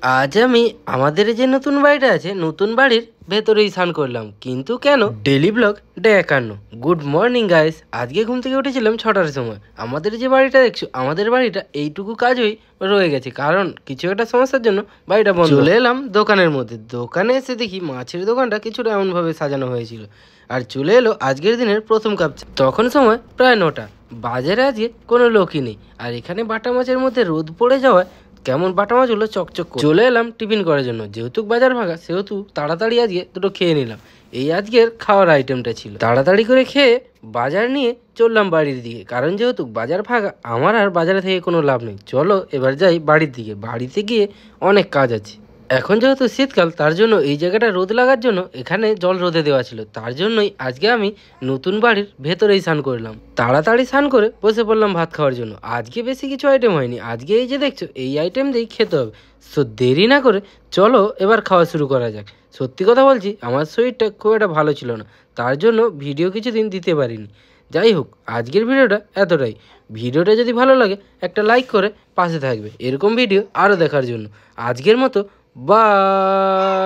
আজ আমি আমাদের যে নতুন বাড়িটা আছে নতুন বাড়ির ভেতরেই স্নান করলাম, কিন্তু কেন? Daily blog day 51। Good morning guys. আজকে ঘুম থেকে উঠেছিলাম 6টার সময়। আমাদের যে বাড়িটা দেখছো, আমাদের বাড়িটা এইটুকু কাজই রয়ে গেছে, কারণ কিছু একটা সমস্যার জন্য বাড়িটা বন্ধ। চলে এলাম দোকানের মধ্যে। দোকানে এসে দেখি মাছের দোকানটা কিছুটা এমনভাবে সাজানো হয়েছিল, আর চলে এলো আজকের দিনের প্রথম কাপ চা। তখন সময় প্রায় 9টা। বাজারে আজকে কোনো লোকই নেই, আর এখানে বাটা মাছের মধ্যে রোদ পড়ে যাওয়ায় কেমন বাটা মাছগুলো চকচক করে। চলে এলাম টিফিন করার জন্য, যেহেতু বাজার ভাঙা সেহেতু তাড়াতাড়ি আজকে দুটো খেয়ে নিলাম। এই আজকের খাওয়ার আইটেমটা ছিল। তাড়াতাড়ি করে খেয়ে বাজার নিয়ে চললাম বাড়ির দিকে, কারণ যেহেতু বাজার ফাঁকা আমার আর বাজারে থেকে কোনো লাভ নেই। চলো এবার যাই বাড়ির দিকে। বাড়িতে গিয়ে অনেক কাজ আছে। এখন যেহেতু শীতকাল, তার জন্য এই জায়গাটা রোদ লাগার জন্য এখানে জল রোদে দেওয়া ছিল। তার জন্যই আজকে আমি নতুন বাড়ির ভেতরেই স্নান করলাম। তাড়াতাড়ি স্নান করে বসে পড়লাম ভাত খাওয়ার জন্য। আজকে বেশি কিছু আইটেম হয়নি, আজকে এই যে দেখছো এই আইটেম দিয়েই খেতে হবে। সো দেরি না করে চলো এবার খাওয়া শুরু করা যাক। সত্যি কথা বলছি, আমার শরীরটা খুব একটা ভালো ছিল না, তার জন্য ভিডিও কিছুদিন দিতে পারিনি। যাই হোক, আজকের ভিডিওটা এতটাই। ভিডিওটা যদি ভালো লাগে একটা লাইক করে পাশে থাকবে এরকম ভিডিও আরও দেখার জন্য। আজকের মতো বাই।